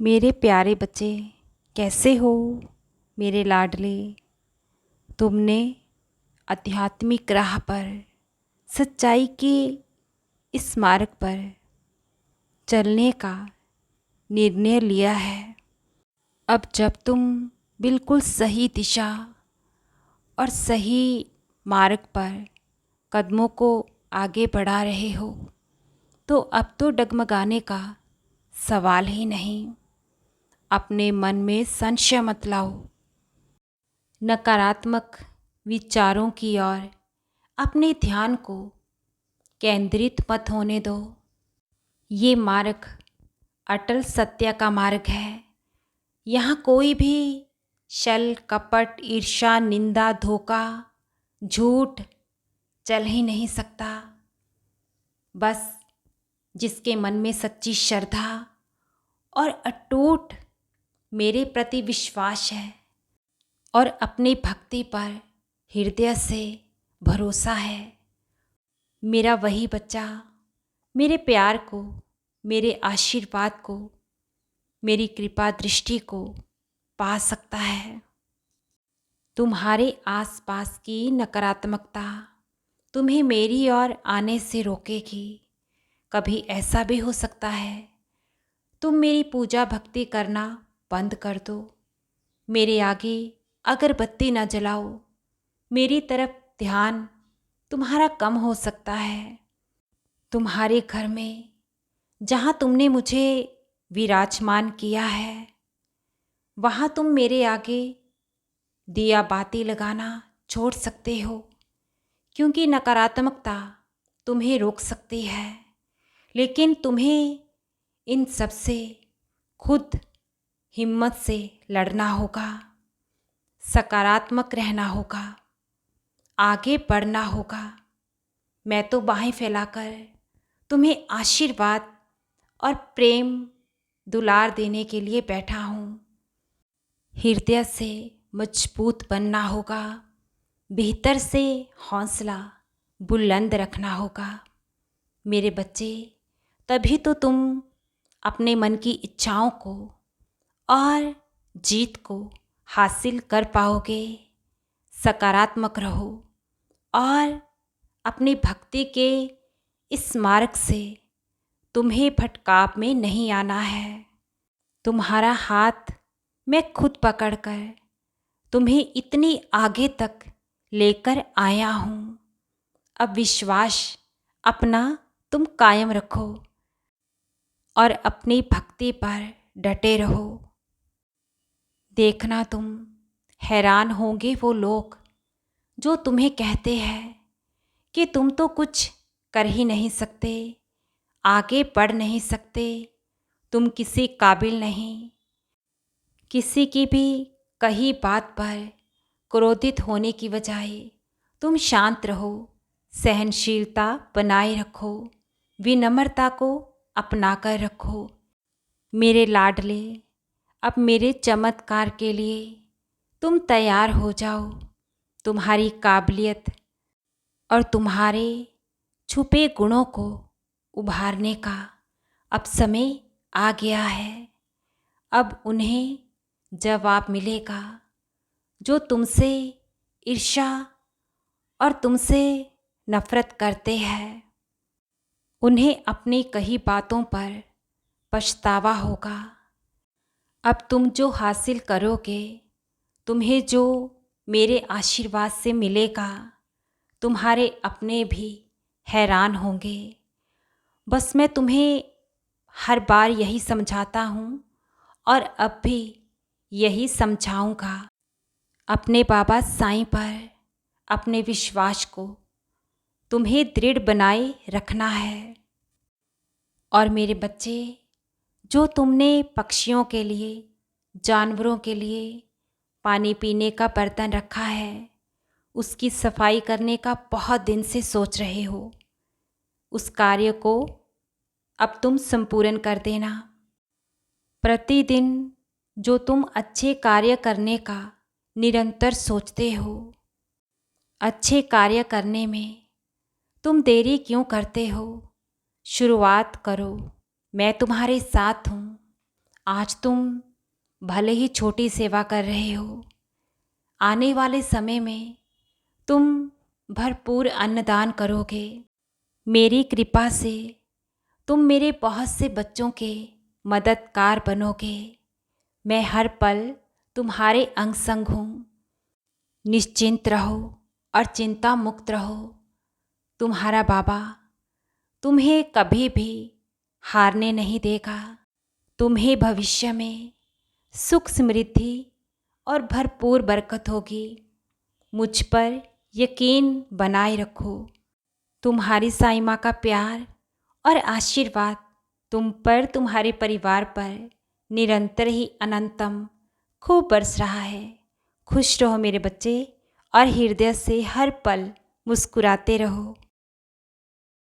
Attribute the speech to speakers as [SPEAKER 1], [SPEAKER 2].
[SPEAKER 1] मेरे प्यारे बच्चे, कैसे हो मेरे लाडले। तुमने आध्यात्मिक राह पर, सच्चाई के इस मार्ग पर चलने का निर्णय लिया है। अब जब तुम बिल्कुल सही दिशा और सही मार्ग पर कदमों को आगे बढ़ा रहे हो, तो अब तो डगमगाने का सवाल ही नहीं। अपने मन में संशय मत लाओ। नकारात्मक विचारों की ओर अपने ध्यान को केंद्रित मत होने दो। ये मार्ग अटल सत्य का मार्ग है। यहाँ कोई भी छल, कपट, ईर्ष्या, निंदा, धोखा, झूठ चल ही नहीं सकता। बस जिसके मन में सच्ची श्रद्धा और अटूट मेरे प्रति विश्वास है और अपनी भक्ति पर हृदय से भरोसा है, मेरा वही बच्चा मेरे प्यार को, मेरे आशीर्वाद को, मेरी कृपा दृष्टि को पा सकता है। तुम्हारे आसपास की नकारात्मकता तुम्हें मेरी ओर आने से रोकेगी। कभी ऐसा भी हो सकता है तुम मेरी पूजा भक्ति करना बंद कर दो, मेरे आगे अगरबत्ती न जलाओ, मेरी तरफ ध्यान तुम्हारा कम हो सकता है। तुम्हारे घर में जहाँ तुमने मुझे विराजमान किया है, वहाँ तुम मेरे आगे दिया बाती लगाना छोड़ सकते हो, क्योंकि नकारात्मकता तुम्हें रोक सकती है। लेकिन तुम्हें इन सब से खुद हिम्मत से लड़ना होगा, सकारात्मक रहना होगा, आगे बढ़ना होगा। मैं तो बाहें फैलाकर तुम्हें आशीर्वाद और प्रेम दुलार देने के लिए बैठा हूँ। हृदय से मजबूत बनना होगा, भीतर से हौसला बुलंद रखना होगा। मेरे बच्चे, तभी तो तुम अपने मन की इच्छाओं को और जीत को हासिल कर पाओगे। सकारात्मक रहो और अपनी भक्ति के इस मार्ग से तुम्हें भटकाव में नहीं आना है। तुम्हारा हाथ मैं खुद पकड़कर तुम्हें इतनी आगे तक लेकर आया हूँ। अब विश्वास अपना तुम कायम रखो और अपनी भक्ति पर डटे रहो। देखना तुम हैरान होंगे वो लोग जो तुम्हें कहते हैं कि तुम तो कुछ कर ही नहीं सकते, आगे बढ़ नहीं सकते, तुम किसी काबिल नहीं। किसी की भी कही बात पर क्रोधित होने की बजाय तुम शांत रहो, सहनशीलता बनाए रखो, विनम्रता को अपना कर रखो। मेरे लाडले, अब मेरे चमत्कार के लिए तुम तैयार हो जाओ। तुम्हारी काबिलियत और तुम्हारे छुपे गुणों को उभारने का अब समय आ गया है। अब उन्हें जवाब मिलेगा जो तुमसे ईर्ष्या और तुमसे नफरत करते हैं। उन्हें अपनी कही बातों पर पछतावा होगा। अब तुम जो हासिल करोगे, तुम्हें जो मेरे आशीर्वाद से मिलेगा, तुम्हारे अपने भी हैरान होंगे। बस मैं तुम्हें हर बार यही समझाता हूँ और अब भी यही समझाऊँगा। अपने बाबा साईं पर अपने विश्वास को तुम्हें दृढ़ बनाए रखना है। और मेरे बच्चे, जो तुमने पक्षियों के लिए, जानवरों के लिए पानी पीने का बर्तन रखा है, उसकी सफाई करने का बहुत दिन से सोच रहे हो, उस कार्य को अब तुम संपूर्ण कर देना। प्रतिदिन जो तुम अच्छे कार्य करने का निरंतर सोचते हो, अच्छे कार्य करने में तुम देरी क्यों करते हो? शुरुआत करो, मैं तुम्हारे साथ हूँ। आज तुम भले ही छोटी सेवा कर रहे हो, आने वाले समय में तुम भरपूर अन्नदान करोगे। मेरी कृपा से तुम मेरे बहुत से बच्चों के मददगार बनोगे। मैं हर पल तुम्हारे अंग संग हूँ। निश्चिंत रहो और चिंता मुक्त रहो। तुम्हारा बाबा तुम्हें कभी भी हारने नहीं देगा। तुम्हें भविष्य में सुख समृद्धि और भरपूर बरकत होगी। मुझ पर यकीन बनाए रखो। तुम्हारी साईं माँ का प्यार और आशीर्वाद तुम पर, तुम्हारे परिवार पर निरंतर ही अनंतम खूब बरस रहा है। खुश रहो मेरे बच्चे और हृदय से हर पल मुस्कुराते रहो।